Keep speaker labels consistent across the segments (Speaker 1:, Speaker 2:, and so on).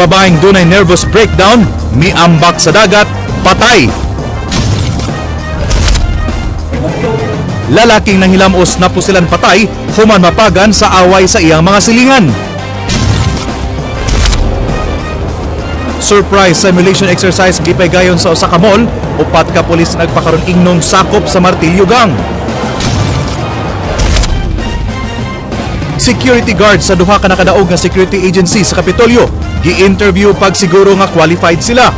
Speaker 1: Babaeng dunay nervous breakdown, miambak sa dagat, patay. Lalaking nanghilamos na pusilan patay, human mapagan sa away sa iyang mga silingan. Surprise simulation exercise gipay gayon sa usa ka mall, upat ka pulis nagpakaron ingnon sakop sa Martilyo Gang. Security guard sa duha ka nakadaog nga security agency sa Kapitolyo, gi-interview pag siguro nga qualified sila.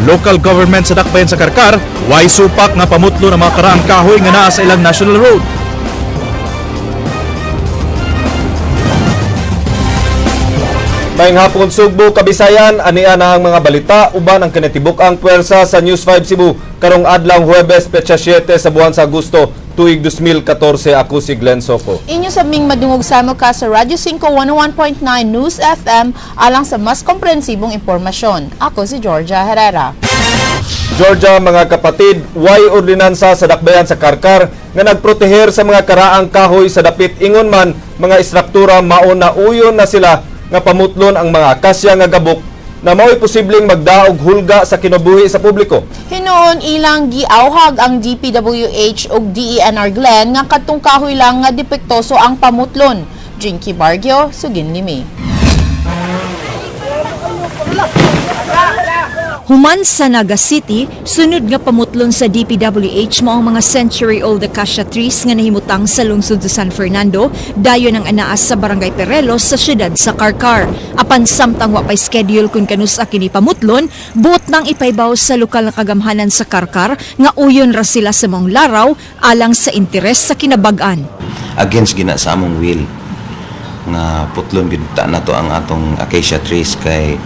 Speaker 1: Local government sa dakbayan sa Karkar, way supak nga pamutlo ng mga karaang kahoy nga naa sa ilang national road.
Speaker 2: Maayong hapon Sugbo, Kabisayan, ania na ang mga balita uban ang kinatibuk-ang puwersa sa News 5 Cebu karong adlaw Huwebes petsa 7 sa buwan sa Agosto tuig 2014. Ako si Glenn Soco.
Speaker 3: Inyo sabing madungog samo ka sa Radyo 5 101.9 News FM alang sa mas komprehensibong impormasyon. Ako si Georgia Herrera.
Speaker 2: Georgia, mga kapatid, way ordinansa sa dakbayan sa Karkar nga nagproteher sa mga karaang kahoy sa dapit ingon man mga istruktura mao na uyon na sila nga pamutlon ang mga akasya nga gabok na mao'y posibleng magdaog hulga sa kinabuhi sa publiko.
Speaker 3: Hinoon ilang giawhag ang DPWH ug DENR Glen nga kadtong kahoy lang nga depektoso ang pamutlon. Jinky Bargio, Sugin Limi.
Speaker 4: Human sa Naga City, sunod nga pamutlon sa DPWH mao ang mga century-old acacia trees nga nahimutang sa lungsod sa San Fernando, dayon ang anaas sa Barangay Perelos sa siyudad sa Karkar. Apan samtang wa pay schedule kun kanus a kini pamutlon, buot nang ipaybaw sa lokal na kagamhanan sa Karkar nga uyon ra sila sa mong laraw alang sa interes sa kinabag-an.
Speaker 5: Against gina sa among will nga putlon gid na to ang atong acacia trees kay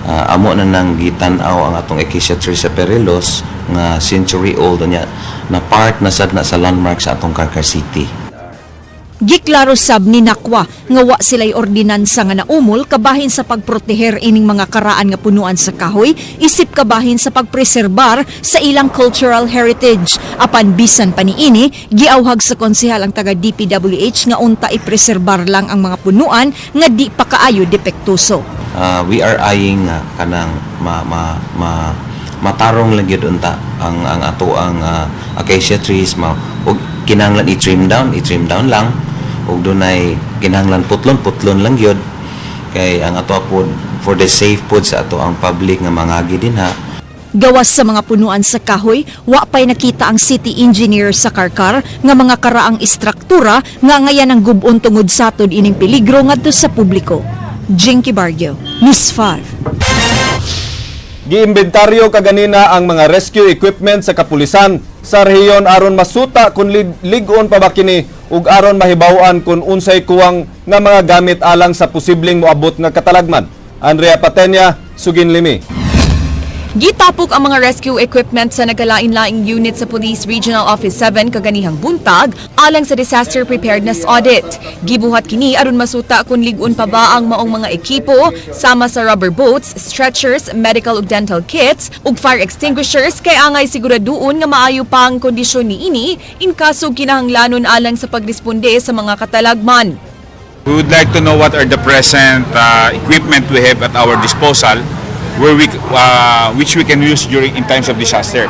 Speaker 5: amo na nang gitan-aw ang atong acacia tree sa Perelos nga century old niya na part na sad na sa landmark sa atong Karkar City.
Speaker 4: Giklaro sab ni Nakwa nga wa sila'y ordinansa nga naumol kabahin sa pagproteher ining mga karaan nga punuan sa kahoy, isip kabahin sa pagpreserbar sa ilang cultural heritage. Apan bisan pa niini, giawhag sa konsehal ang taga DPWH nga unta ipreserbar lang ang mga punuan nga di pa kaayo depektuso.
Speaker 5: We are eyeing kanang matarong lang gyud unta ang ato ang acacia trees og kinahanglan i-trim down lang og dunay kinahanglan putlon lang gyud kay ang ato pod for the safe pod sa ato ang public nga mangagi dinha.
Speaker 4: Gawas sa mga punuan sa kahoy, wa pay nakita ang city engineer sa Karkar nga mga karaang istruktura nga ngayan ang gubon tungod satod ining peligro ngadto sa publiko. Jinky Bargio, News 5.
Speaker 2: Giimbentaryo kaganina ang mga rescue equipment sa kapulisan sa rehiyon aron masuta kung lig-on pa ba kini ug aron mahibaw-an kung unsay kuwang nga mga gamit alang sa posibleng moabot nga katalagman. Andrea Patenya, Sugin Limi.
Speaker 6: Gitapok ang mga rescue equipment sa nagkalain-laing unit sa Police Regional Office 7 kaganihang buntag alang sa disaster preparedness audit. Gibuhat kini aron masuta kung lig-on pa ba ang maong mga ekipo sama sa rubber boats, stretchers, medical ug dental kits ug fire extinguishers kay angay siguraduon nga maayo pa ang kondisyon niini in kaso kinahanglanon alang sa pagresponde sa mga katalagman.
Speaker 7: We would like to know what are the present equipment we have at our disposal which we can use in times of disaster.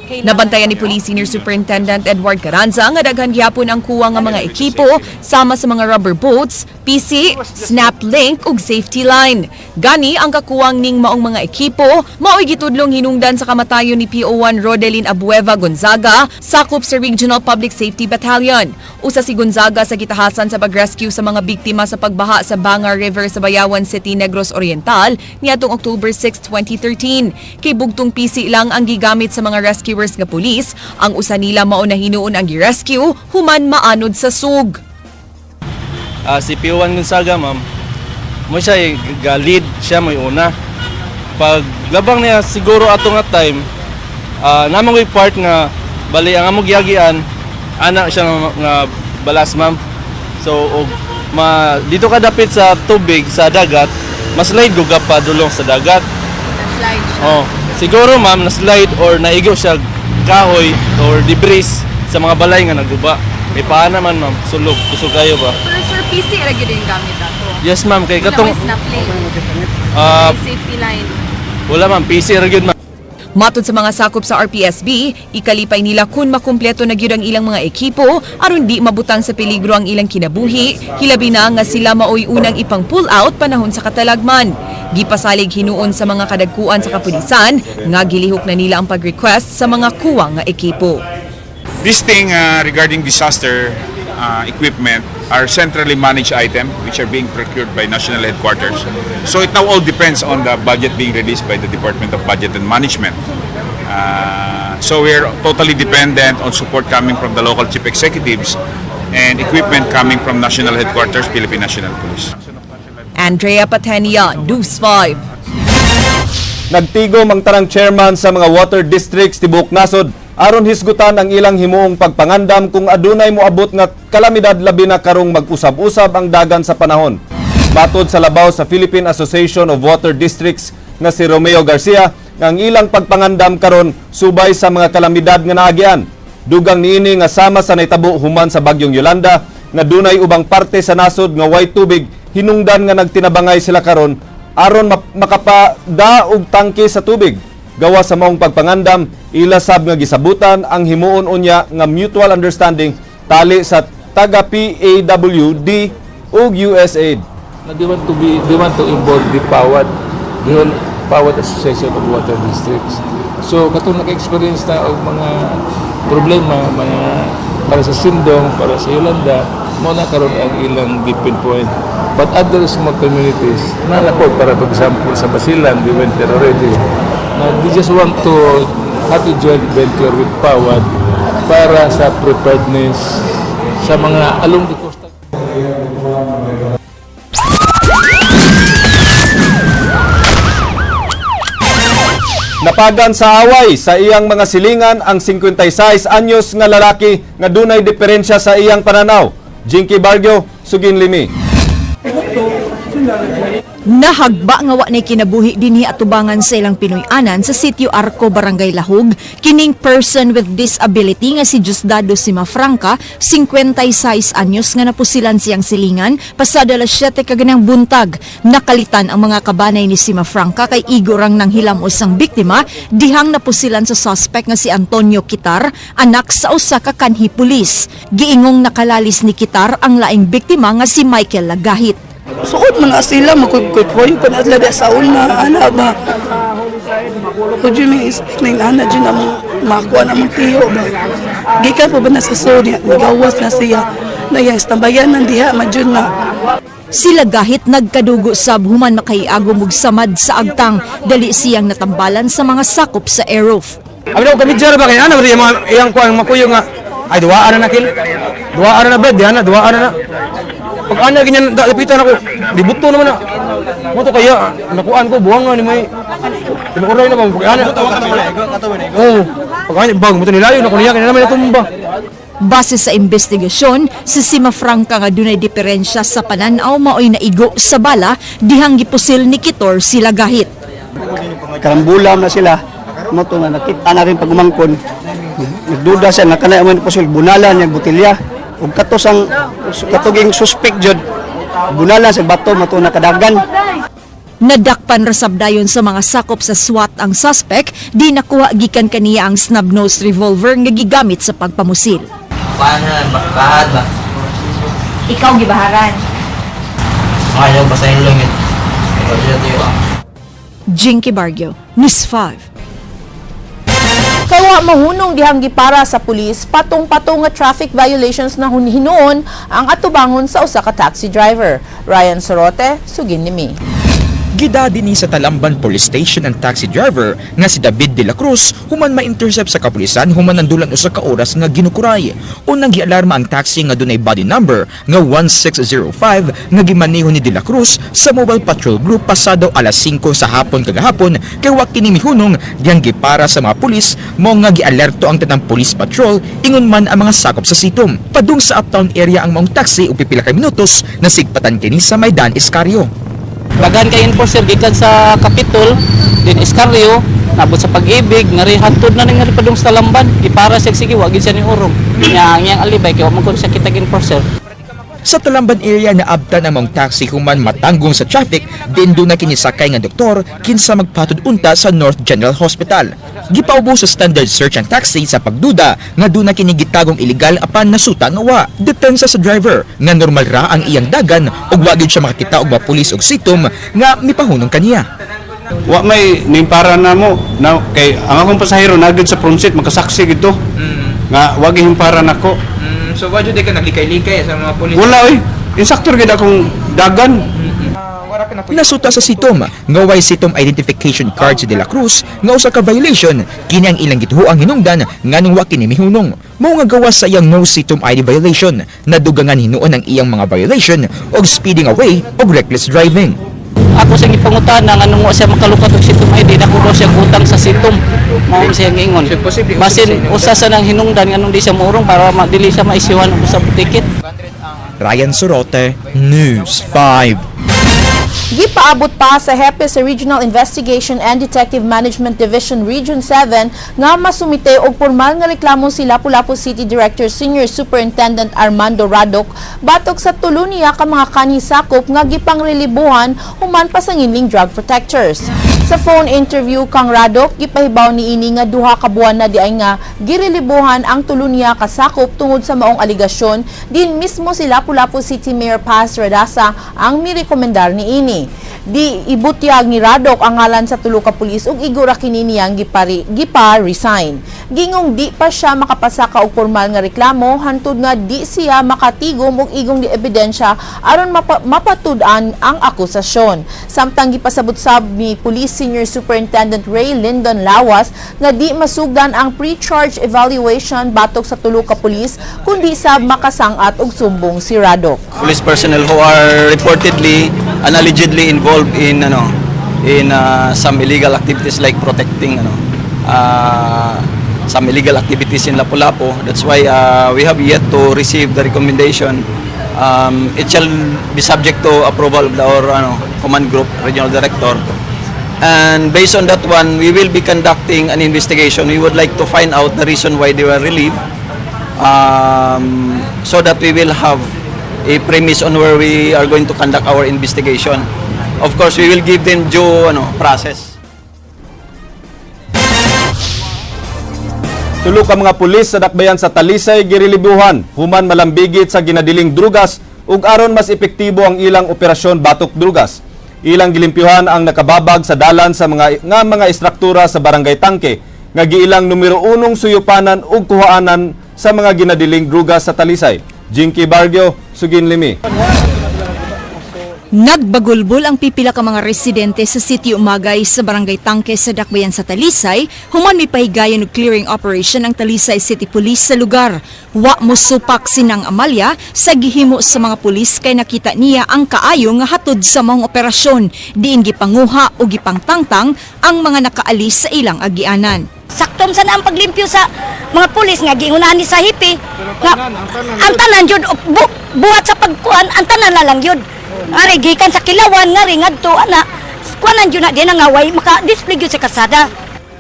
Speaker 6: Nabantayan ni Police Senior Superintendent Edward Carranza nga daghan gyapon ang kuwang nga mga ekipo sama sa mga rubber boats, PC, snap link ug safety line. Gani ang kakuwang ning maong mga ekipo mao'y gitudlong hinungdan sa kamatayon ni PO1 Rodelin Abueva Gonzaga sakop sa Regional Public Safety Battalion. Usa si Gonzaga sa gitahasan sa pag-rescue sa mga biktima sa pagbaha sa Bangar River sa Bayawan City, Negros Oriental niadtong October 6, 2013. Kay bugtong PC lang ang gigamit sa mga rescuers nga pulis, ang usa nila mao na hinuon ang gi-rescue human maanod sa sug.
Speaker 8: Si PO1 Gonzaga, ma'am, mo siya lead siya mo una. Pag labang niya siguro ato nga time, namang way part nga bali ang among giagian ana siya nga balas, ma'am. So dito ka dapit sa tubig sa dagat, mas slide gugap pa dulong sa dagat.
Speaker 3: Slide siya.
Speaker 8: Oh, siguro ma'am na slide or naigaw siya kahoy or debris sa mga balay nga naguba. May paa naman ma'am, sulog, kusog kayo ba?
Speaker 9: Pero sir, PC ra gyud yung gamit ato.
Speaker 8: Yes ma'am, kay
Speaker 9: Wala
Speaker 8: katong
Speaker 9: may snap lane,
Speaker 8: ah,
Speaker 9: may safety line.
Speaker 8: wala ma'am, PC ra gyud ma'am.
Speaker 6: Matod sa mga sakop sa RPSB, ikalipay nila kung makumpleto na gyud ang ilang mga ekipo aron di mabutang sa peligro ang ilang kinabuhi, hilabi na nga sila maoy unang ipang pull out panahon sa katalagman. Gipasalig hinuon sa mga kadagkuan sa kapulisan nga gilihok na nila ang pag-request sa mga kuwang nga ekipo.
Speaker 7: This thing regarding disaster equipment are centrally managed items which are being procured by national headquarters. So it now all depends on the budget being released by the Department of Budget and Management. So we're totally dependent on support coming from the local chief executives and equipment coming from national headquarters, Philippine National Police.
Speaker 6: Andrea Patenia, News 5.
Speaker 2: Nagtigom ang tanang chairman sa mga water districts tibok nasod aron hisgutan ang ilang himuong pagpangandam kung adunay moabot nga kalamidad labi na karong mag-usab-usab ang dagan sa panahon. Matod sa labaw sa Philippine Association of Water Districts nga si Romeo Garcia, nga ang ilang pagpangandam karon subay sa mga kalamidad nga naagian. Dugang niini nga sama sa naitabo human sa bagyong Yolanda nga dunay ubang parte sa nasod nga way tubig, hinungdan nga nagtinabangay sila karon aron makapada og tangke sa tubig. Gawa sa maong pagpangandam, ilasab nga gisabutan ang himuon unya nga mutual understanding tali sa taga PAWD ug USAID.
Speaker 10: They want to involve the whole PAWD Association of Water Districts. So katong naka-experience na og mga problema para sa Sindong, para sa Yolanda, mo na karon ang ilang pinpoint. But other small communities, nalapod para for example sa Basilan, we went there already. They just want to have a joint venture with PAWD para sa preparedness sa mga along the coastal.
Speaker 2: Napagan sa away sa iyang mga silingan ang 56 anyos nga lalaki nga dunay diferensya sa iyang pananaw. Jinky Bargyo, Sugin Limi.
Speaker 4: Nahagba nga wa nay kinabuhi dinhi atubangan sa ilang Pinoy-anan sa Sitio Arco, Barangay Lahug, kining person with disability nga si Diosdado Simafranca, 56 anyos nga napusilan siyang silingan pasada alas 7 kaganang buntag. Nakalitan ang mga kabanay ni Simafranca kay igorang nang hilamos ang biktima dihang napusilan sa suspect nga si Antonio Kitar, anak sa usa ka kanhi pulis. Giingong nakalalis ni Kitar ang laing biktima nga si Michael Lagahit.
Speaker 11: Suod mga sila, magkukutwoy ko na sila sa una, ana ba? Kung yun may expect na yung ana, dyan na makuha na mong tiyo ba? Gikan po ba na sa Sonia, nagawas na siya, na yung istambayan ng diha, madyan na.
Speaker 4: Sila gahit nagkadugo sab human makaiagom og samad sa agtang, dali siyang natambalan sa mga sakop sa air-roof.
Speaker 12: Abi daw kami jara ba kay ana bari mga iyang kuang makuyo nga ay duwaan na nakil. Duwaan na bed, diana duwaan na. Pag ana ganyan dapitan ako, dibuto naman na. Mo to kaya nakuan ko buwang nga ni may. Tinukuray na ba pag ana. Oh, pag ana bag mo to nilayo na kunya kanina naman tumba.
Speaker 4: Base sa investigasyon, si Simafranca nga dunay diferensya sa pananaw maoy naigo sa bala dihang gipusil ni Kitor sila gahit.
Speaker 11: Karambulam na sila, mo to na nakita na rin pagumangkon. Nagduda siya, nakanay mo yung pusil, bunalan yung butilya. Ug katuging suspect jud bunalan sa bato mato nakadagan.
Speaker 4: Nadakpan rasabdayon sa mga sakop sa SWAT ang suspect, di nakuha gikan kaniya ang snub-nosed revolver nga gigamit sa pagpamusil.
Speaker 13: Paano na bahad ba?
Speaker 9: Ikaw gibaharan.
Speaker 13: Ayaw basahin lang yun. Ikaw dito tayo ba?
Speaker 4: Jinky Bargyo, News 5.
Speaker 3: Kawa mahunong dihang gipara sa pulis patong-patong nga traffic violations na hinuon ang atubangon sa usa ka taxi driver. Ryan Sorote, Sugin Limi.
Speaker 14: Gida dinhi sa Talamban Police Station ang taxi driver nga si David de la Cruz human ma-intercept sa kapulisan human nandulan usa ka oras nga ginukuray. Unang gialarma ang taxi nga dunay body number nga 1605 nga gimaneho ni de la Cruz sa Mobile Patrol Group pasado alas 5 sa hapon kagahapon kay wa kini mihunong diyang gipara sa mga pulis mo nga gialerto ang tanang police patrol ingon man ang mga sakop sa sitom. Padung sa uptown area ang maong taxi ug pipila ka minutos nasigpatan kini sa Maydan Iscarrio.
Speaker 8: Bagan kay enforcer gikan sa Capitol din Iscarrio nabot sa pag-ibig nga ri hantod na nga ri padung sa Talamban gipara siya sige wa gid siya ni urong nya ang iyang alibay kay wa man kun siya kitag enforcer.
Speaker 14: Sa Talamban area na abtan ang mga taxi human matanggong sa traffic, din doon na kinisakay nga doktor kinsa magpatud unta sa North General Hospital. Gipaubo sa standard search ang taxi sa pagduda nga doon na kinigitagong illegal apan nasuta nga wa. Depensa sa driver nga normal ra ang iyang dagan ug wa gyud siya makakita og mga pulis og sitom nga mipahunong kaniya.
Speaker 15: Wa may nimpara na mo na kay ang akong pasahero nagid sa front seat makasaksi gito. Nga wag himpara nako.
Speaker 12: So wa jud ka naglikay-likay sa mga pulis.
Speaker 15: Wala oy. Insaktor gid akong dagan.
Speaker 14: Nasuta sa sitom nga way sitom identification card si De La Cruz nga usa ka violation kini ang ilang gituoang hinungdan nganong wa kini mihunong. Mao nga gawas sa iyang no sitom ID violation nadugangan hinuon ang iyang mga violation og speeding away og reckless driving.
Speaker 8: Ako sa gipangutana nga nung wa siya makalukat og sitom ID nako daw siya utang sa sitom. Mao siya ngingon. Basin usa sa nang hinungdan nganong di siya mourong para dili siya maisiwan og sa ticket.
Speaker 14: Ryan Sorote, News 5.
Speaker 3: Gipaabot pa sa hepe sa Regional Investigation and Detective Management Division Region 7 nga masumite og formal nga reklamo si Lapu-Lapu City Director Senior Superintendent Armando Radok batok sa tulo niya ka mga kanhisakop nga gipangrelibuhan human pa sa ngiling drug protectors. Sa phone interview kang Radok, gipahibaw ni ini nga duha ka buwan na diay nga girelibuhan ang tulo niya kasakop tungod sa maong aligasyon din mismo si Lapu-Lapu City Mayor Paz Radasa ang mirekomendar ni ini. Di ibutyag ni Radok ang ngalan sa tulo ka pulis ug igura kini niyang gipa-resign. Gingong di pa siya makapasa ka og formal nga reklamo hantud nga di siya makatigom og igong di ebidensya aron mapatud-an ang akusasyon. Samtang gipasabot sab ni Police Senior Superintendent Ray Lyndon Lawas nga di masugdan ang pre-charge evaluation batok sa tulo ka pulis kundi sab makasangat og sumbong si Radok.
Speaker 8: Police personnel who are reportedly and allegedly involved in some illegal activities like protecting some illegal activities in Lapu-Lapu. That's why we have yet to receive the recommendation. It shall be subject to approval of our command group regional director. And based on that one, we will be conducting an investigation. We would like to find out the reason why they were relieved, so that we will have a premise on where we are going to conduct our investigation. Of course, we will give them due process.
Speaker 2: Tulo ka mga pulis sa dakbayan sa Talisay girilibuhan human malambigit sa ginadiling drugas ug aron mas epektibo ang ilang operasyon batok drugas. Ilang gilimpyuhan ang nakababag sa dalan sa mga istruktura sa Barangay Tangke nga giilang numero 1 suyupanan ug kuhaanan sa mga ginadiling drugas sa Talisay. Jinky Bargio, Sugin Limi.
Speaker 4: Nagbagulbol ang pipila ka mga residente sa City Umagay sa Barangay Tangke sa Dakbayan sa Talisay, human may pahigayon og clearing operation ang Talisay City Police sa lugar. Wa mo supak sinang Amalia sa gihimo sa mga pulis kay nakita niya ang kaayo nga hatod sa mga operasyon, diin gipanguha o gipangtangtang ang mga nakaalis sa ilang agianan.
Speaker 16: Saktom sana ang paglimpyo sa mga pulis nga giunahan ni sa hipi. Ang tanan jud buhat sa pagkuan, ang tanan na lang jud. Ari gikan sa Kilawan nga ring adto ana. Kuanan jud na di nangaway maka-display jud sa kasada.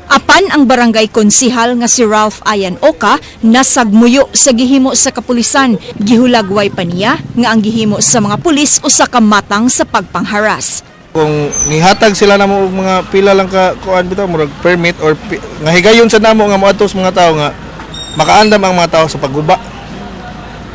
Speaker 4: Apan ang barangay konsihal nga si Ralph Ayan Oka nasagmuyo sa gihimo sa kapulisan. Gihulagway pa niya nga ang gihimo sa mga pulis usa ka matang sa pagpangharas.
Speaker 17: Kung nihatag sila namo mga pila lang ka kuan bitaw murag permit or nga higayon sa namo nga moadto sa mga tao nga makaandam ang mga tao sa pagguba.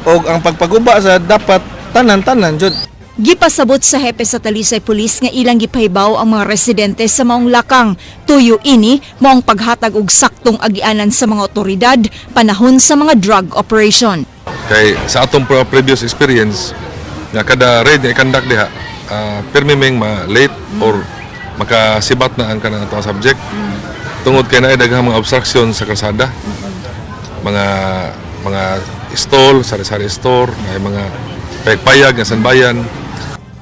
Speaker 17: Og ang pagpaguba sa dapat tanan-tanan jud.
Speaker 4: Gipasabot sa hepe sa Talisay Police nga ilang gipahibaw ang mga residente sa maong lakang. Tuyo ini maong paghatag og saktong agianan sa mga otoridad panahon sa mga drug operation.
Speaker 18: Kay sa atong previous experience nga kada raid nga i-conduct diha permimeng ma-late or makasibat na ang kanang atong subject tungod kay naay daghang mga obstruction sa kalsada, mga stall, sari-sari store, mga payag nga sanbayan.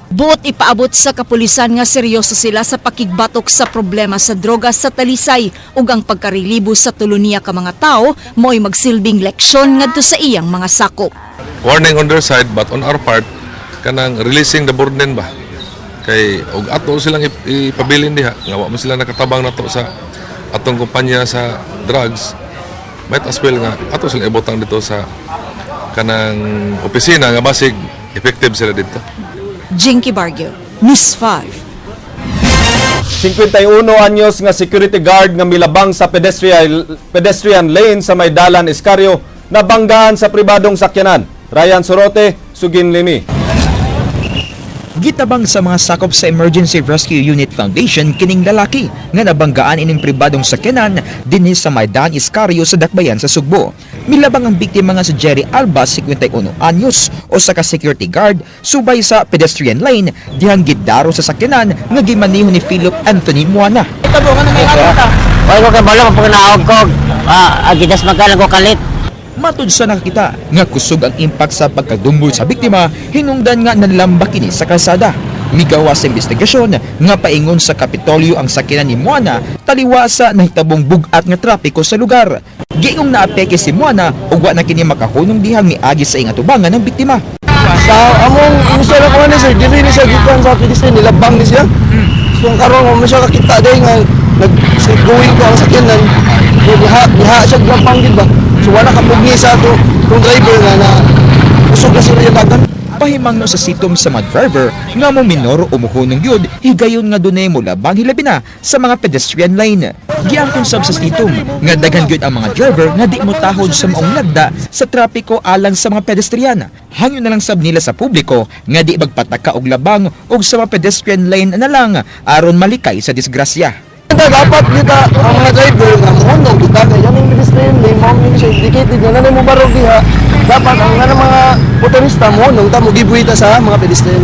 Speaker 4: Buot ipaabot sa kapulisan nga seryoso sila sa pakigbatok sa problema sa droga sa Talisay ug ang pagkarelibo sa tulo niya ka mga tao mo'y magsilbing leksyon ngadto sa iyang mga sakop.
Speaker 18: Warning on their side but on our part kanang releasing the burden ba kay og ato silang ipabilin diha nga wa man sila nakatabang nato sa atong kumpanya sa drugs, might as well nga ato sila ibutang dito sa kanang opisina nga basig effective sila dito.
Speaker 4: Jinky Bargio, News 5.
Speaker 2: 51 anyos nga security guard nga milabang sa pedestrian lane sa Maydalan, Iscario nabanggaan sa pribadong sakyanan. Ryan Sorote, Sugin Limi.
Speaker 14: Gitabang sa mga sakop sa Emergency Rescue Unit Foundation kining lalaki nga nabanggaan ining pribadong sakyanan dinhi sa Maydan, Iscario sa Dakbayan sa Sugbo. Milabang ang biktima nga si Jerry Alba, 51 anyos, o sa ka-security guard subay sa pedestrian lane dihang gidaro sa sakyanan nga gimaniho ni Philip Anthony Muana.
Speaker 13: Ito po, ano may ato? Huwag ko kabalo kung naawag ko. Agidas magalang ko kalit.
Speaker 14: Matud sa nakakita nga kusog ang impact sa pagkadumboy sa biktima, hinungdan nga nalamba kini sa kalsada. Migawa sa investigasyon nga paingon sa Kapitolyo ang sakyanan ni Muana taliwa sa nahitabong bugat nga trapiko sa lugar. Giingong naapeke si Muana ug wa na kini makahunong dihang miagi sa ingatubangan ng biktima.
Speaker 17: Sa among initial ako ni sir, dili ni siya gikan sa pedestrian, nilabang ni siya. So karon mo siya kakita day nga nag-going ko ang sakyanan. Diha siya glapang gid ba. So wala ka pugni sa ato kung driver nga na usog na sila yatatan.
Speaker 14: Pahimang no sa sitom sa mga driver nga mo minor umuhunong yun, higayon nga dunay mo labang hilabi na sa mga pedestrian lane. Giangkon sab sa sitom nga daghan gyud ang mga driver nga di mo tahod sa maong lagda sa trapiko alang sa mga pedestrian. Hangyo na lang sab nila sa publiko nga di magpataka og labang og sa mga pedestrian lane na lang aron malikay sa disgrasya.
Speaker 17: Dapat kita ang mga driver nga mohunong kita kay yung pedestrian lane mo ni siya indicated nga nanay mo barog diha. Dapat ang mga motorista mohunong ta mo gibuhita sa mga pedestrian.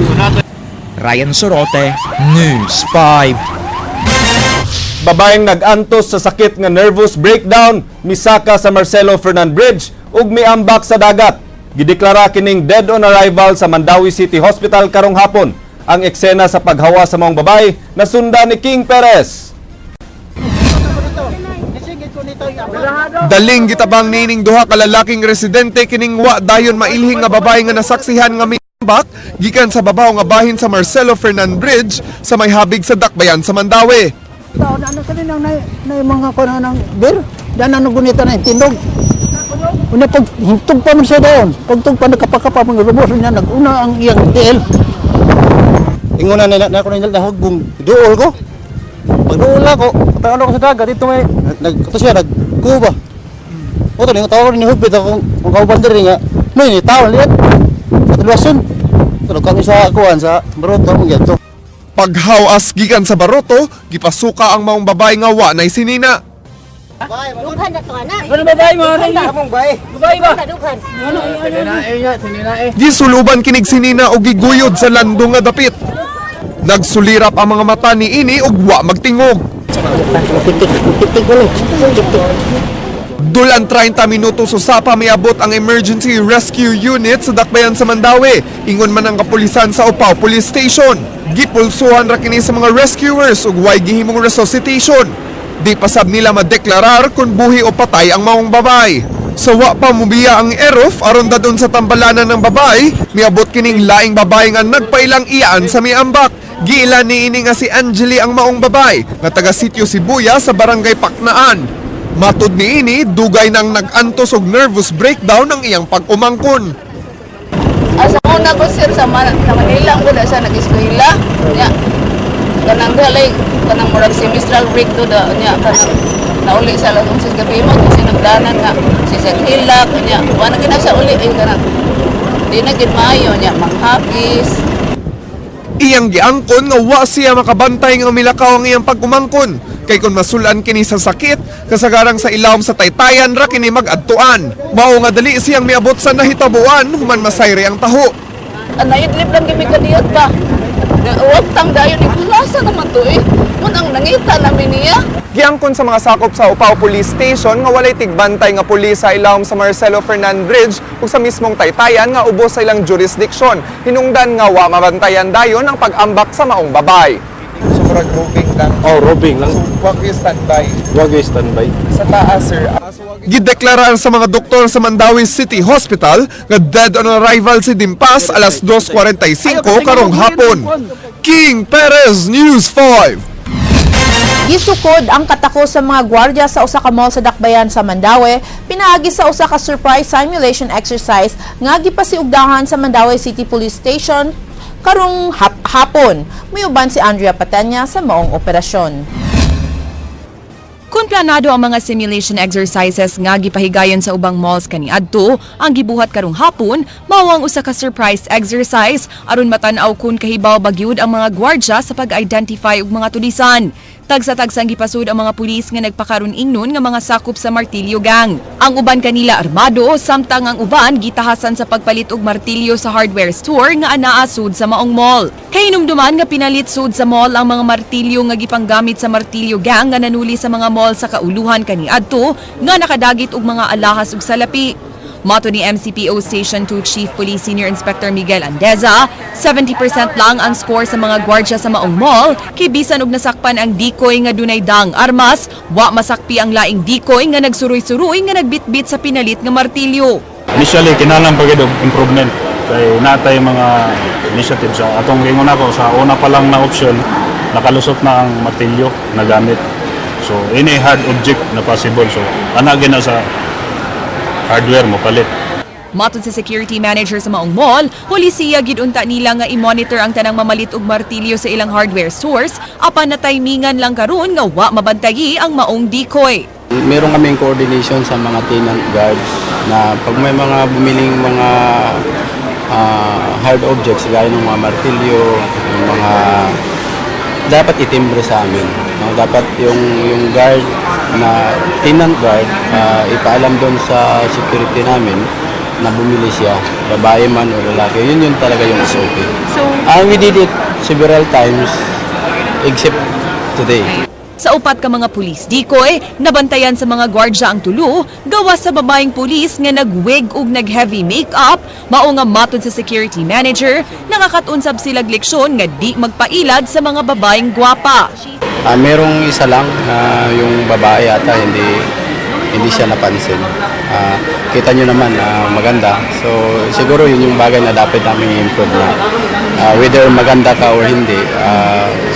Speaker 14: Ryan Sorote, News 5.
Speaker 2: Babaeng nag-antos sa sakit nga nervous breakdown misaka sa Marcelo Fernan Bridge ug miambak sa dagat. Gideklara kining dead on arrival sa Mandawi City Hospital karong hapon. Ang eksena sa paghawa sa maong babae nasundan ni King Perez.
Speaker 19: Daling gitabang nining duha ka lalaking residente kining wa dayon mailhing nga babae nga nasaksihan nga miambak gikan sa babaw nga bahin sa Marcelo Fernan Bridge sa may habig sa Dakbayan sa Mandawi.
Speaker 20: Ano kanina na mga kuno ng beer, dana no gunita na tindog. Una pag hintog pa man siya doon. Pagtug pa nakapakapa mga robos niya naguna ang iyang DL.
Speaker 17: Inguna na ko nila hugbong duol ko. Pag duol ako, patano ko sa dagat dito may nagkato siya nagkuba. O to ning tawon ni hugbit ako kung kauban diri nga. No ni tawon liat. Sa luwason. Pero kami sa kuan sa Baroto ang gadto.
Speaker 19: Paghawas gikan sa Baroto, gipasuka ang maong babae nga wa nay sinina.
Speaker 16: Dughan na to ana.
Speaker 20: Ano babae mo rin?
Speaker 17: Among bae.
Speaker 20: Babae ba?
Speaker 16: Dughan.
Speaker 20: Sininae.
Speaker 19: Gisuluban kinig sinina og giguyod sa landong nga dapit. Nagsulirap ang mga mata ni ini ug wa magtingog. Dulan 30 minutos usapa miabot ang emergency rescue unit sa Dakbayan sa Mandawi. Ingon man ang kapulisan sa Opao Police Station. Gipulsuhan ra kini sa mga rescuers ug way gihimong resuscitation. Di pasab nila madeklarar kung buhi o patay ang maong babay. Sa wa pa mubiya ang erof aron dadon sa tambalanan ng babay, miabot kining laing babay nga nagpailang iyaan sa miambak. Giilan ni ini nga si Angeli ang maong babay nga taga Sitio Sibuya sa Barangay Paknaan. Matud ni ini dugay nang nag-antos og nervous breakdown ang iyang pag-umangkon.
Speaker 21: Asa una ko sir sa Manila ko da sa nag-eskwela. Nya kanang dalay kanang murag semestral break to da nya kanang nauli sa lasong sa gabi mo kasi nagdanan nga si St. Hilak nya wala gina sa uli ay kanang di na gid maayo nya manghapis.
Speaker 19: Iyang giangkon nga wa siya makabantay nga milakaw ang iyang pag-umangkon. Kay kung masulan kini sa sakit, kasagarang sa ilawom sa taytayan ra kini mag-adtuan. Mao nga dali siyang miabot sa nahitabuan human masayre ang taho.
Speaker 21: Anayidlip lang gimi kadiyot ba? Wag tang dayon ni kulasa naman to eh. Mun ang nangita namin niya.
Speaker 19: Giangkon sa mga sakop sa Opao Police Station nga walay tigbantay nga pulis sa ilawom sa Marcelo Fernan Bridge ug sa mismong taytayan nga ubos sa ilang jurisdiction. Hinungdan nga wa mabantayan dayon ang pag-ambak sa maong babay.
Speaker 17: So murag roving lang.
Speaker 19: Oh, roving lang.
Speaker 17: So wag yung standby.
Speaker 19: Wag standby.
Speaker 17: Sa taas sir.
Speaker 19: Gideklaraan sa mga doktor sa Mandawi City Hospital nga dead on arrival si Dimpas alas 2:45 karong hapon. King Perez, News 5.
Speaker 3: Gisukod ang katako sa mga gwardya sa usa ka mall sa Dakbayan sa Mandaue, pinaagi sa usa ka surprise simulation exercise nga gipasiugdahan sa Mandaue City Police Station karong hapon. Mayuban si Andrea Patenya sa maong operasyon.
Speaker 6: Kung planado ang mga simulation exercises nga gipahigayon sa ubang malls kaniadto, ang gibuhat karong hapon mao ang usa ka surprise exercise aron matanaw kung kahibaw ba gyud ang mga gwardya sa pag-identify og mga tulisan. Tagsa-tagsang gipasud ang mga pulis nga nagpakaron ingnon nga mga sakop sa martilyo gang. Ang uban kanila armado, samtang ang uban gitahasan sa pagpalit og martilyo sa hardware store nga anaa sud sa maong mall. Kay hinumduman nga pinalit sud sa mall ang mga martilyo nga gipanggamit sa martilyo gang nga nanuli sa mga mall sa kauluhan kaniadto nga nakadagit og mga alahas ug salapi. Mato ni MCPO Station 2 Chief Police Senior Inspector Miguel Andeza, 70% lang ang score sa mga gwardya sa maong mall, kay bisan og nasakpan ang decoy nga dunay dang armas, wa masakpi ang laing decoy nga nagsuroy-suroy nga nagbitbit sa pinalit nga martilyo.
Speaker 15: Initially, kinalang pagid og improvement. Kay natay mga initiatives sa atong gingon ako sa una pa lang na option, nakalusot na ang martilyo na gamit. So, any hard object na possible. So, ana gina sa hardware mo palit.
Speaker 6: Matod sa security manager sa maong mall, polisiya gid unta nila nga i-monitor ang tanang mamalit og martilyo sa ilang hardware stores apan na timingan lang karon nga wa mabantayi ang maong decoy.
Speaker 1: Meron kaming coordination sa mga tenant guards na pag may mga bumiling mga hard objects gaya ng mga martilyo, yung mga dapat itimbre sa amin. Dapat yung guard na tenant guard, ipaalam doon sa security namin na bumili siya, babae man o lalaki. Yun talaga yung SOP. And we did it several times except today.
Speaker 6: Sa upat ka mga pulis decoy, nabantayan sa mga gwardya ang tulo, gawa sa babaeng pulis nga nagwig ug nag-heavy makeup, mao nga matod sa security manager, nakakatunsab silang leksyon nga di magpailad sa mga babaeng gwapa.
Speaker 1: Merong isa lang na yung babae ata hindi siya napansin. Kita nyo naman maganda. So siguro yun yung bagay na dapat namin i-improve na whether maganda ka or hindi,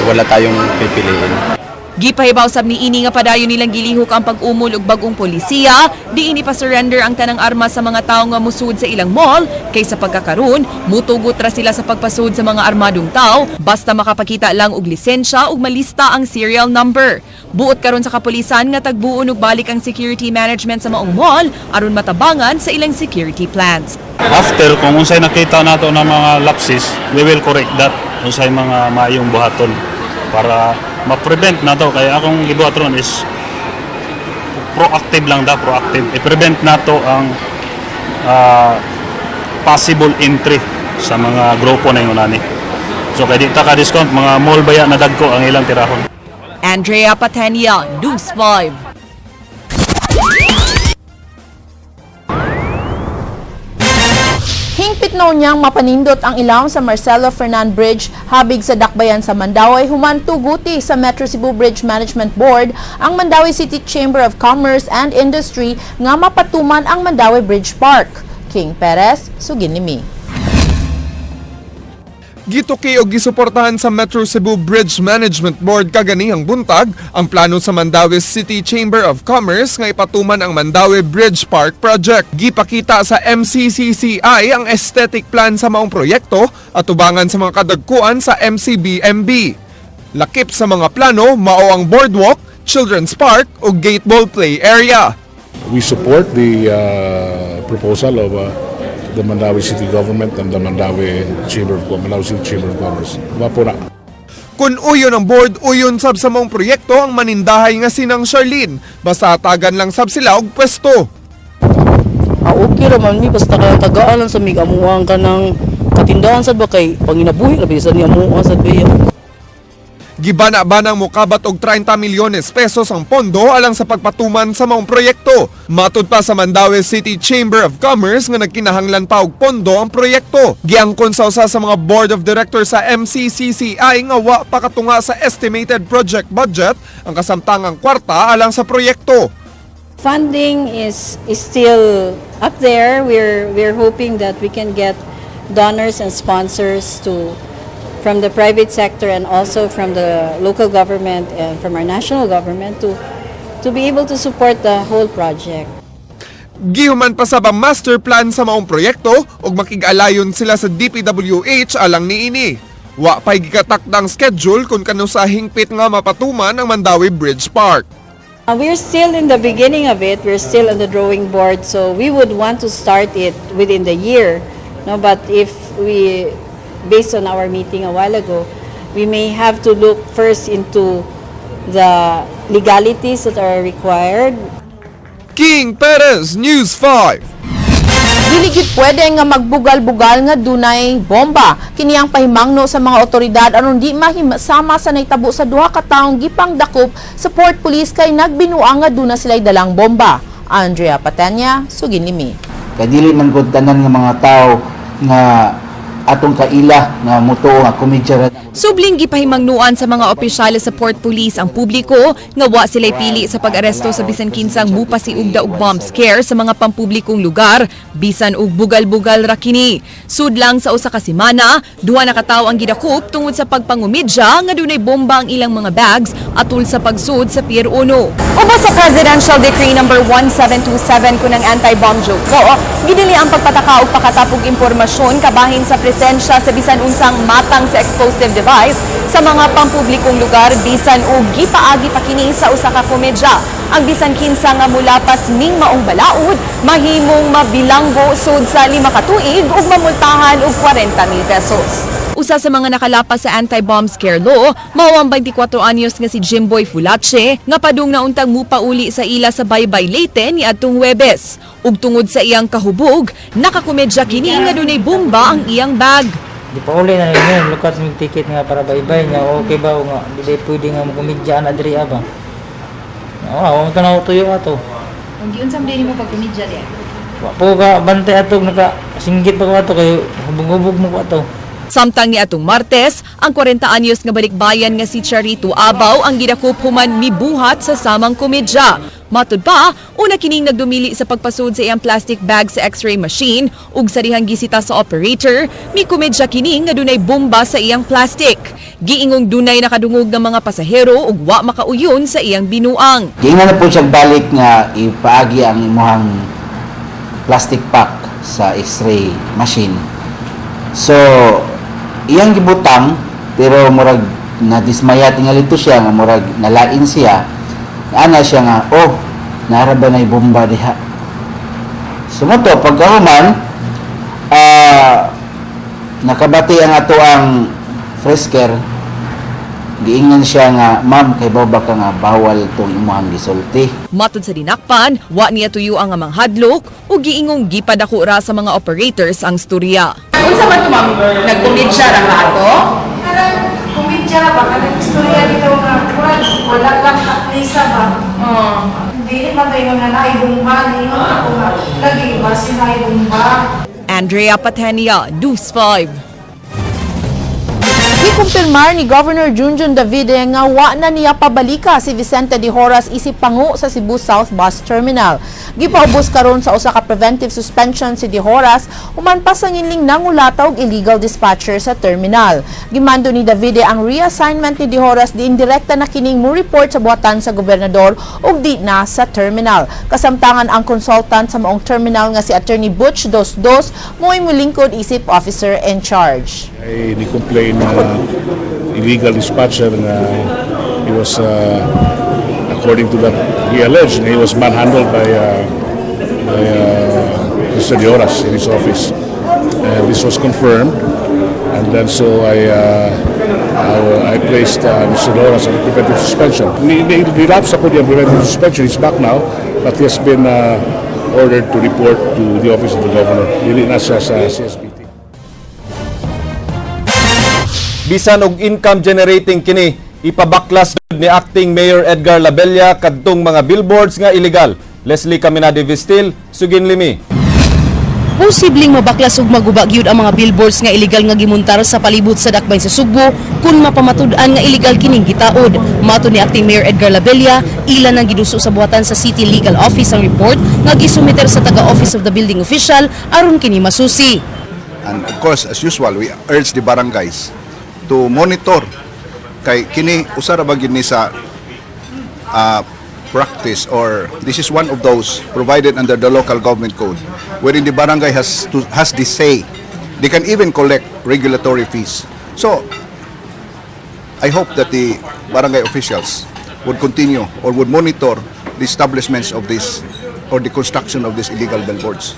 Speaker 1: wala tayong pipiliin.
Speaker 6: Gipahibaw sab niini nga padayon nilang gilihok ang pag-umol og bag-ong polisiya, diini pa surrender ang tanang armas sa mga tawo nga musud sa ilang mall, kaysa pagkakaron mutugot ra sila sa pagpasud sa mga armadong tao basta makapakita lang og lisensya ug malista ang serial number. Buot karon sa kapulisan nga tagbuon og balik ang security management sa maong mall aron matabangan sa ilang security plans.
Speaker 15: After, kung unsay nakita nato ng mga lapses, we will correct that. Unsay mga maayong buhaton para ma-prevent na to. Kaya akong gibuhat ron is proactive lang proactive. I-prevent na to ang possible entry sa mga grupo na yun nani. So kaya di ta ka-discount, mga mall baya na dagko ang ilang tirahon.
Speaker 6: Andrea Patenya, News 5.
Speaker 3: Hingpit na niyang mapanindot ang ilaw sa Marcelo Fernan Bridge habig sa Dakbayan sa Mandaue, human tuguti sa Metro Cebu Bridge Management Board ang Mandaue City Chamber of Commerce and Industry nga mapatuman ang Mandaue Bridge Park. King Perez, Suginimi.
Speaker 19: Gituki o gisuportahan sa Metro Cebu Bridge Management Board kaganihang buntag ang plano sa Mandaue City Chamber of Commerce nga ipatuman ang Mandaue Bridge Park Project. Gipakita sa MCCCI ang aesthetic plan sa maong proyekto at tubangan sa mga kadagkuan sa MCBMB. Lakip sa mga plano, mao ang boardwalk, children's park o gate ball play area.
Speaker 22: We support the proposal of the Mandaue City Government and the Mandaue City Chamber of Commerce. Wapo na.
Speaker 19: Kung uyon ang board, uyon sab sa mong proyekto ang manindahay nga sinang Charlene. Basta tagan lang sab sila og pwesto.
Speaker 11: Okay raman mi basta kaya tagaan sa mig amuang ka ng katindahan sad ba kay panginabuhi na bisan ni amuang sad ba.
Speaker 19: Gibana-banang mukabat og 30 milyones pesos ang pondo alang sa pagpatuman sa maong proyekto. Matud pa sa Mandaue City Chamber of Commerce nga nagkinahanglan pa og pondo ang proyekto. Giangkon sa usa sa mga board of directors sa MCCCI nga wa pa katunga sa estimated project budget ang kasamtangang kwarta alang sa proyekto.
Speaker 23: Funding is still up there. We're hoping that we can get donors and sponsors to from the private sector and also from the local government and from our national government to be able to support the whole project.
Speaker 19: Gihuman pa sa master plan sa maong proyekto ug makig-alayon sila sa DPWH alang niini. Wa pay gikatakdang schedule kung kano sa hingpit nga mapatuman ang Mandawi Bridge Park.
Speaker 23: We're still in the beginning of it. We're still on the drawing board, so we would want to start it within the year. No, but if we, based on our meeting a while ago, we may have to look first into the legalities that are required.
Speaker 19: King Perez, News 5.
Speaker 3: Dili gid pwede nga magbugal-bugal nga dunay bomba. Kini ang pahimangno sa mga otoridad aron di mahimasama sa naitabo sa duha ka taong gipangdakop sa Port Police kay nagbinuang nga duna sila'y dalang bomba. Andrea Patenya, Sugin Limi.
Speaker 5: Kay dili man gud tanan nga mga tao nga atong kaila nga moto nga komedya.
Speaker 6: Subling gipahimangnuan sa mga opisyales sa Port Police ang publiko nga wa sila'y pili sa pag-aresto sa bisan kinsang mupasiugda og bomb scare sa mga pampublikong lugar bisan og bugal-bugal ra kini. Sudlang sa usa ka semana, duha na ka tawo ang gidakop tungod sa pagpangumedya nga dunay bomba ang ilang mga bags atul sa pagsud sa Pier 1.
Speaker 7: Uba sa Presidential Decree No. 1727 kunang anti-bomb joke law, gidili ang pagpataka og pakatapog impormasyon kabahin sa presensya sa bisan unsang matang sa explosive device sa mga pampublikong lugar bisan og gipaagi pa kini sa usa ka komedya. Ang bisan kinsa nga mulapas ning maong balaod mahimong mabilanggo sud sa 5 ka tuig ug mamultahan og 40,000 pesos.
Speaker 6: Usa sa mga nakalapas sa anti-bomb scare law, mao ang 24 anyos nga si Jimboy Fulache nga padung na untang mupauli sa ila sa Baybay Leyte ni adtong Huwebes. Ug tungod sa iyang kahubog, nakakomedya kini nga dunay bomba ang iyang bag.
Speaker 10: Di pa uli na rin lukat ng ticket nga para baybay nga okay ba o nga di pwede nga makumidya na diri ba. Oo, ito na tuyo ato.
Speaker 9: Kung giun sa mo pagkumidya diya.
Speaker 10: Wa po ka bantay ato naka singgit pa ko ato kay hubog-hubog mo ko ato.
Speaker 6: Samtang ni atong Martes, ang 40 anyos nga balikbayan nga si Charito Abaw ang gidakop human mibuhat sa samang komedya. Matud pa, una kining nagdumili sa pagpasud sa iyang plastic bag sa x-ray machine ug sa dihang gisita sa operator, mi komedya kining nga dunay bomba sa iyang plastic. Giingong dunay nakadungog nga mga pasahero ug wa makauyon sa iyang binuang.
Speaker 5: Giingnan na po siya balik nga ipaagi ang imuhang plastic pack sa x-ray machine. So, iyang gibutang pero murag nadismaya tingali to siya nga murag nalain siya. Ana siya nga, oh, naraba na bomba diha. Sumoto, pagkahuman, nakabati ang ato ang fresker, giingnan siya nga, ma'am, kay bawba ka nga, bawal itong imuhang gisulti.
Speaker 6: Matod sa dinakpan, wa niya tuyo ang amang hadlok ug giingong gipadako ra sa mga operators ang storya.
Speaker 7: Unsa man to ma'am? Nagkumidya ra ka ato?
Speaker 24: Kumidya ra ba? Kanang istorya dito nga, wala lang kaklisa ba? Hindi magayon na naibumba, hindi ako nga, lagi ba sinaibumba?
Speaker 6: Andrea Patenia, News 5.
Speaker 3: Ikumpirmar ni Governor Junjun Davide nga wa na niya pabalika si Vicente de Horas isip pangu sa Cebu South Bus Terminal. Gipaubos karon sa usa ka preventive suspension si de Horas human pa sa nginling nangulataw og illegal dispatcher sa terminal. Gimando ni Davide ang reassignment ni de Horas di indirekta na kining mo report sa buhatan sa gobernador ug di na sa terminal. Kasamtangan ang consultant sa maong terminal nga si Attorney Butch Dos mo'y mulingkod isip officer in charge.
Speaker 22: Ay ni-complain na illegal dispatcher na he was, according to that, he alleged he was manhandled by Mr. De Horas in his office. This was confirmed, and then so I placed Mr. De Horas on preventive suspension. Nilapsa po niya preventive suspension. He's back now, but he has been ordered to report to the office of the governor. Dili na siya sa CSBT.
Speaker 2: Bisan og income generating kini, ipabaklas ni Acting Mayor Edgar Labella kadtong mga billboards nga illegal. Leslie Caminade Vistil, Sugin Limi.
Speaker 25: Posibleng mabaklas ug maguba gyud ang mga billboards nga illegal nga gimontar sa palibot sa dakbayn sa Sugbo kung mapamatud-an nga illegal kining gitaod. Mato ni Acting Mayor Edgar Labella, ilan ang giduso sa buhatan sa City Legal Office ang report nga gisumiter sa taga-Office of the Building Official aron kini masusi.
Speaker 26: And of course, as usual, we urge the barangays
Speaker 4: to monitor kay kini usara ba gid ni sa practice, or this is one of those provided under the local government code wherein the barangay has the say. They can even collect regulatory fees. So I hope that the barangay officials would continue or would monitor the establishments of this or the construction of these illegal billboards.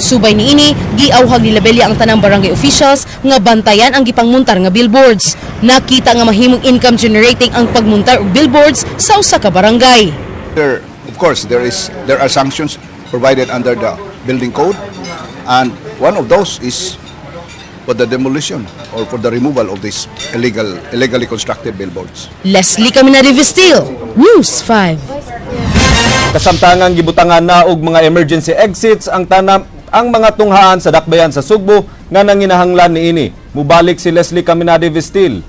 Speaker 25: Subay niini, giawhag ni Labella ang tanang barangay officials nga bantayan ang gipangmuntar nga billboards. Nakita nga mahimong income generating ang pagmuntar og billboards sa usa ka barangay.
Speaker 4: Of course, there are sanctions provided under the building code, and one of those is for the demolition or for the removal of these illegally constructed billboards.
Speaker 25: Leslie Caminada-Vistil, News 5.
Speaker 2: Kasamtangang gibutangan na og mga emergency exits ang mga tunghaan sa dakbayan sa Sugbo nga nanginahanglan niini. Mubalik si Leslie Caminada-Vistil.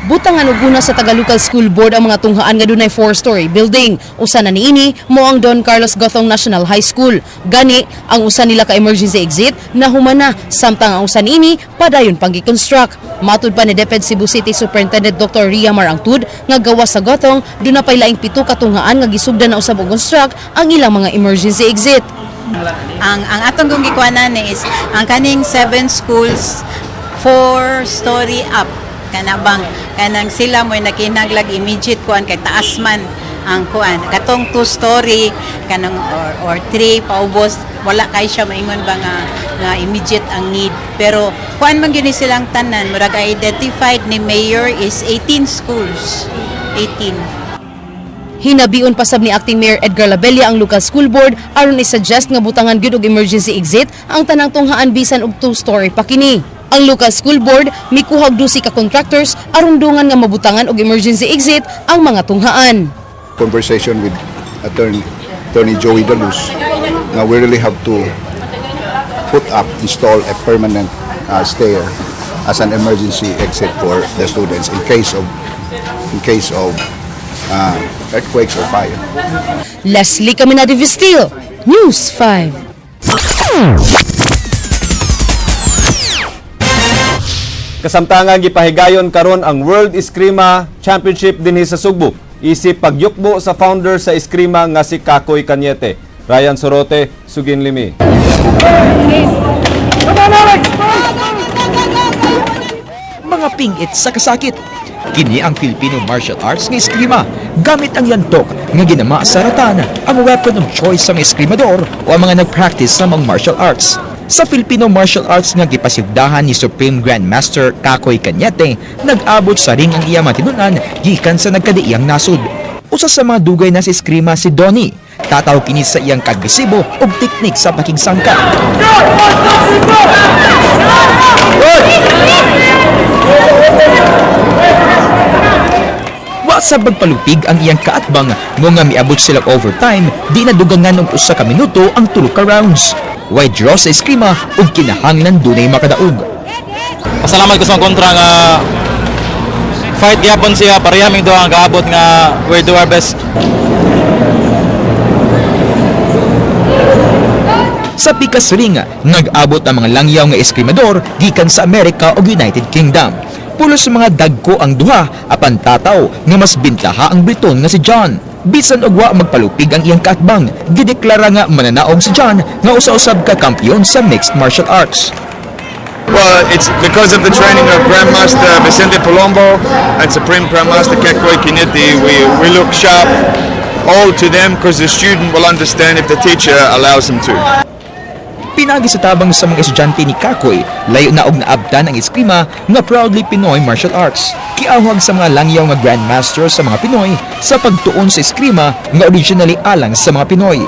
Speaker 25: Butangan og una sa Taga-Local School Board ang mga tunghaan nga dunay 4-story building. Usa na niini mo ang Don Carlos Gothong National High School. Gani ang usa nila ka emergency exit na humana, samtang ang usa niini padayon pang gi-construct. Matud pa ni DepEd Cebu City Superintendent Dr. Ria Marangtud nga gawas sa Gothong dunay pay laing 7 ka tunghaan nga gisugdan na usab og construct ang ilang mga emergency exit.
Speaker 8: Ang atong kong gikuanan is ang kaning 7 schools 4-story up kanabang kanang sila mo'y nakinaglag immediate kuan kay taas man ang kuan katong 2-story kanang or 3 paubos wala kay siya maingon ba nga immediate ang need, pero kuan man gyud silang tanan murag identified ni mayor is 18 schools 18.
Speaker 25: Hinabiun pasab ni Acting Mayor Edgar Labella ang local school board aron i-suggest nga butangan gyud og emergency exit ang tanang tunghaan bisan og 2-story pa kini. Ang local school board mikuhag 12 ka contractors aron dungan nga mabutangan og emergency exit ang mga tunghaan.
Speaker 4: Conversation with Attorney Joey Daluz, now we really have to install a permanent stair as an emergency exit for the students in case of earthquakes or fire.
Speaker 25: Leslie Caminada-Vistil, News 5.
Speaker 2: Kasamtangan gipahigayon karon ang World Eskrima Championship dinhi sa Sugbo. Isip pagyukbo sa founder sa Eskrima nga si Kakoy Cañete. Ryan Sorote, Sugin Limi.
Speaker 14: Mga pingit sa kasakit. Kini ang Filipino martial arts nga eskrima. Gamit ang yantok nga ginama sa ratan, ang weapon of choice sa mga eskrimador o ang mga nag-practice sa mga martial arts. Sa Filipino martial arts nga gipasigdahan ni Supreme Grandmaster Kakoy Cañete, nag-abot sa ring ang iya matinunan gikan sa nagkadiiyang nasud. Usa sa mga dugay na sa eskrima si Donnie. Tataw kini sa iyang kagresibo ug teknik sa pakigsangka. Wa sa pagpalupig ang iyang kaatbang mo nga miabot sila overtime, di nadugangan og 1 ka minuto ang 2 ka rounds. Wide draw sa eskrima ug kinahanglan dunay makadaog.
Speaker 12: Pasalamat ko sa kontra nga fight gyapon siya, parehas do ang gaabot nga we do our best.
Speaker 14: Sa pikas ring, nag-abot ang mga langyaw nga eskrimador gikan sa Amerika ug United Kingdom. Pulos mga dagko ang duha apan tataw nga mas bintaha ang Briton nga si John. Bisan og wa magpalupig ang iyang kaatbang, gideklara nga mananaog si John nga usa-usab ka kampiyon sa mixed martial arts.
Speaker 13: Well, it's because of the training of Grandmaster Vicente Palombo and Supreme Grandmaster Kakoy Cañete. We look sharp all to them because the student will understand if the teacher allows him to.
Speaker 14: Pinagi sa tabang sa mga estudyante ni Kakoy, layo na og naabdan ang eskrima nga proudly Pinoy martial arts. Kiawhag sa mga langyaw nga grandmaster sa mga Pinoy sa pagtuon sa eskrima nga originally alang sa mga Pinoy.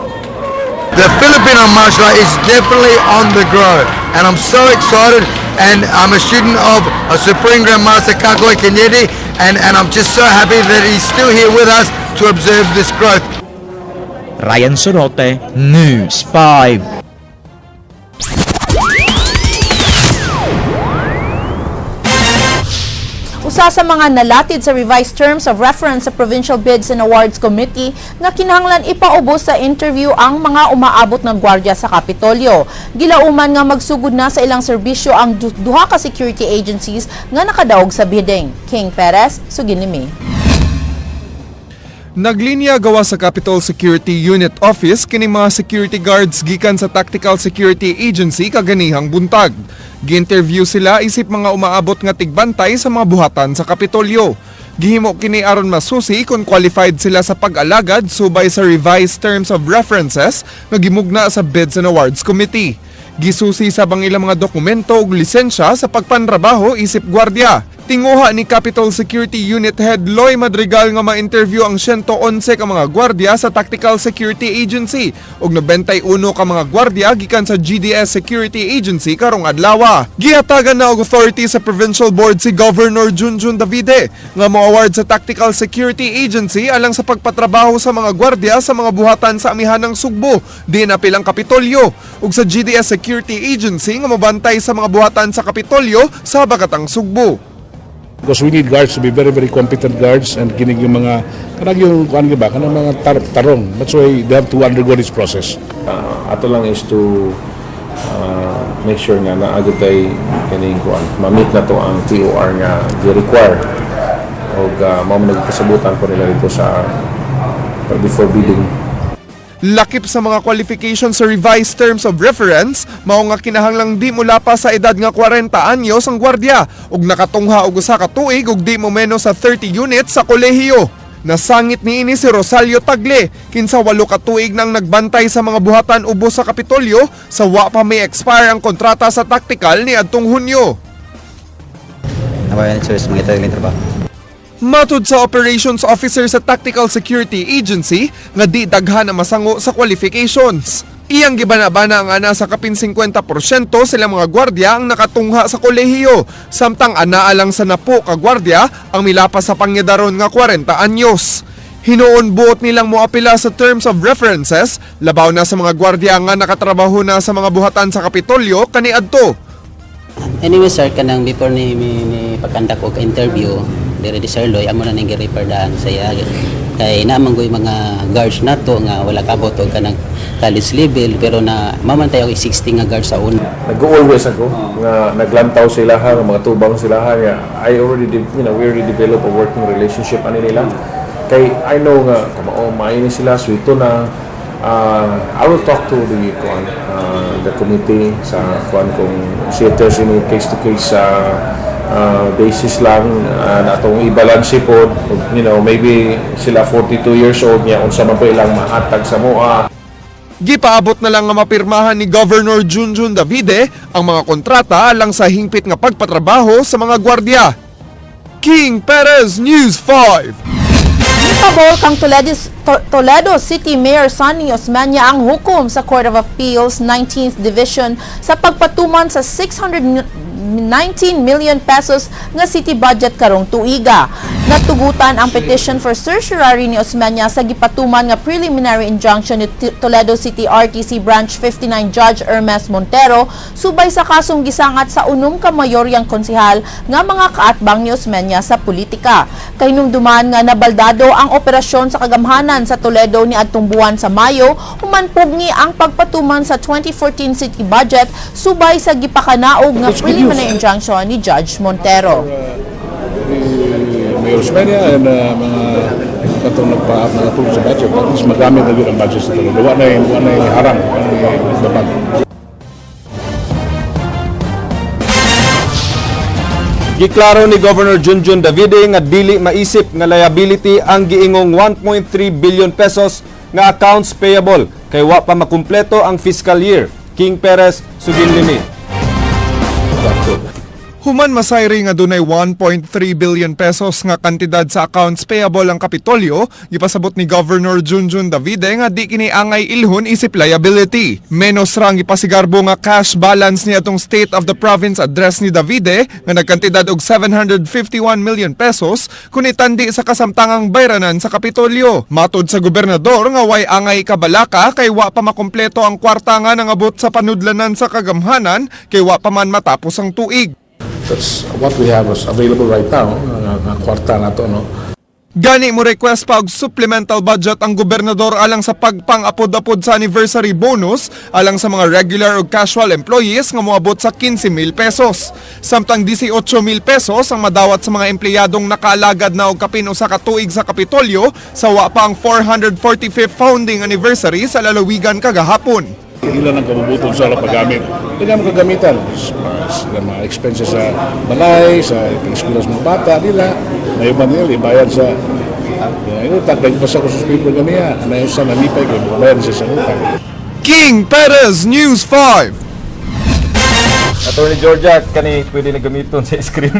Speaker 13: The Filipino martial art is definitely on the grow, and I'm so excited. And I'm a student of a Supreme Grandmaster Kakoy Cañete, and I'm just so happy that he's still here with us to observe this growth.
Speaker 14: Ryan Sorote, News 5.
Speaker 3: Usa Usa sa mga nalatid sa revised terms of reference sa Provincial Bids and Awards Committee nga kinahanglan ipaubos sa interview ang mga umaabot ng gwardiya sa Kapitolyo. Gilauman nga magsugod na sa ilang serbisyo ang duha ka security agencies nga nakadaog sa bidding. King Perez, Suginimi.
Speaker 19: Naglinya gawa sa Capital Security Unit Office kini mga security guards gikan sa Tactical Security Agency kaganihang buntag. Gi-interview sila isip mga umaabot nga tigbantay sa mga buhatan sa Kapitolyo. Gihimo kini aron masusi kung qualified sila sa pag-alagad subay sa revised terms of references nga gimugna sa Bids and Awards Committee. Gisusi sa bang ilang mga dokumento ug lisensya sa pagpanrabaho isip gwardiya. Tinguha ni Capital Security Unit Head Loy Madrigal nga ma-interview ang 111 ka mga gwardiya sa Tactical Security Agency ug 91 ka mga gwardiya gikan sa GDS Security Agency karong adlaw. Gihatagan na og authority sa Provincial Board si Governor Junjun Davide nga mo-award sa Tactical Security Agency alang sa pagpatrabaho sa mga gwardiya sa mga buhatan sa amihanang Sugbo, di na pilang Kapitolyo, ug sa GDS Security Agency nga mobantay sa mga buhatan sa Kapitolyo sa Bagatang Sugbo.
Speaker 22: Because we need guards to be very, very competent guards and kinig yung mga, kanag yung, kanang mga tarong. That's why they have to undergo this process.
Speaker 16: Ato lang is to make sure nga na agad ay kining kuan ma-meet na to ang TOR nga gi-require o mao nagpasabutan ko nila dito sa before bidding.
Speaker 19: Lakip sa mga qualifications sa revised terms of reference, mao nga kinahanglang di mula pa sa edad nga 40 anyos ang gwardiya ug nakatungha og usa ka tuig ug di mo menos sa 30 units sa kolehiyo. Nasangit niini si Rosalio Tagle, kinsa 8 ka tuig nang nagbantay sa mga buhatan ubos sa Kapitolyo sa wa pa may expire ang kontrata sa tactical ni adtong Hunyo. Matud sa Operations Officer sa Tactical Security Agency nga di daghan na masango sa qualifications. Iyang gibana-bana ang ana sa kapin 50% sila mga gwardiya ang nakatungha sa kolehiyo, samtang anaa lang sa napo ka gwardiya ang milapas sa pangyadaron nga 40 anyos. Hinuon buot nilang moapila sa terms of references, labaw na sa mga gwardiya nga nakatrabaho na sa mga buhatan sa Kapitolyo kaniadto.
Speaker 17: Anyway sir, kanang before ni pagkandak og interview, dire di Sir Loy amo na ning gi-repairdahan saya kay naman goy mga guards nato nga wala kabot og kanang college level pero na mamantay og 60 nga guards sa una.
Speaker 16: Nag-always ako nga naglantaw sila ha mga tubang sila ha we already develop a working relationship ani nila kay I know nga kamao maayos sila sweeto na I will talk to the committee sa kung see if there's any case-to-case basis lang na itong i-balance po, maybe sila 42 years old niya unsa man po ilang mahatag sa mua.
Speaker 19: Gipaabot na lang nga mapirmahan ni Governor Junjun Davide ang mga kontrata alang sa hingpit nga pagpatrabaho sa mga gwardiya. King Perez, News 5.
Speaker 3: Ipabol kang Toledo City Mayor Sonny Osmeña ang hukom sa Court of Appeals 19th Division sa pagpatuman sa 619 million pesos nga city budget karong tuiga. Natugutan ang petition for certiorari ni Osmeña sa gipatuman nga preliminary injunction ni Toledo City RTC Branch 59 Judge Hermes Montero subay sa kasong gisangat sa unom ka mayoryang konsehal nga mga kaatbang ni Osmeña sa politika. Kay nung duman nga nabaldado ang operasyon sa kagamhanan sa Toledo ni adtong buwan sa Mayo, humanpugni ang pagpatuman sa 2014 city budget subay sa gipakanaog nga preliminary injunction ni Judge Montero.
Speaker 22: Mayor Osmeña and mga katong nagpa-approve sa budget, at least magamit na yun ang budget sa Toledo. Wala na yung harang, wala na yung babag.
Speaker 2: Giklaro ni Governor Junjun Davide nga dili maisip nga liability ang giingong 1.3 billion pesos nga accounts payable kay wa pa makumpleto ang fiscal year. King Perez, Suginlimi.
Speaker 19: Human masayri nga dunay 1.3 billion pesos nga kantidad sa accounts payable ang Kapitolyo, gipasabot ni Governor Junjun Davide nga di kini angay ilhon isip liability. Menos rang ipasigarbo nga cash balance ni atong State of the Province address ni Davide nga nagkantidad og 751 million pesos kun itandi sa kasamtangang bayranan sa Kapitolyo. Matod sa gobernador nga way angay kabalaka kay wa pa makumpleto ang kwarta nga nangabot sa panudlanan sa kagamhanan kay wa pa man matapos ang tuig.
Speaker 22: That's what we have available right now. kwarta nato, no.
Speaker 19: Gani mo request pa og supplemental budget ang gobernador alang sa pagpang-apod-apod sa anniversary bonus alang sa mga regular o casual employees nga moabot sa 15,000 pesos. Samtang 18,000 pesos ang madawat sa mga empleyadong nakaalagad na og kapin usa ka tuig sa Kapitolyo sa wa pa ang 445th founding anniversary sa lalawigan kagahapon.
Speaker 22: Ilan ang kabubuton sa paggamit. Hindi mo kagamitan. Sila mga expenses sa balay, sa eskwela sa mga bata, nila. Nayuman nila, ibayad sa utang. Dahil basta ko sa people kaniya. Anayon sa nalipay ko, ibayad siya sa utang.
Speaker 19: King Perez, News 5.
Speaker 2: Attorney Georgia, kani pwede na gamiton sa ice-cream.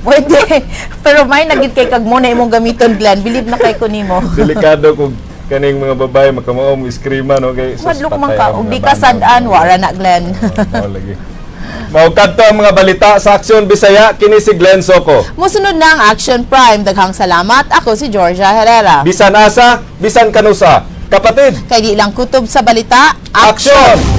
Speaker 3: Pwede. Pero may nagit kay kag mo na imong gamiton, Glenn. Believe na kay ko nimo.
Speaker 2: Delikado kung kaning mga babae makamao mo iskriman, okay?
Speaker 3: Madlok man ka, ug di ka sad-an, wara na, Glenn.
Speaker 2: Lagi. Maugkad to ang mga balita sa Aksyon Bisaya, kini si Glenn Soco.
Speaker 3: Musunod na ang Action Prime. Daghang salamat. Ako si Georgia Herrera.
Speaker 2: Bisan asa, bisan kanusa. Kapatid,
Speaker 3: Kay di lang kutob sa balita,
Speaker 2: aksyon!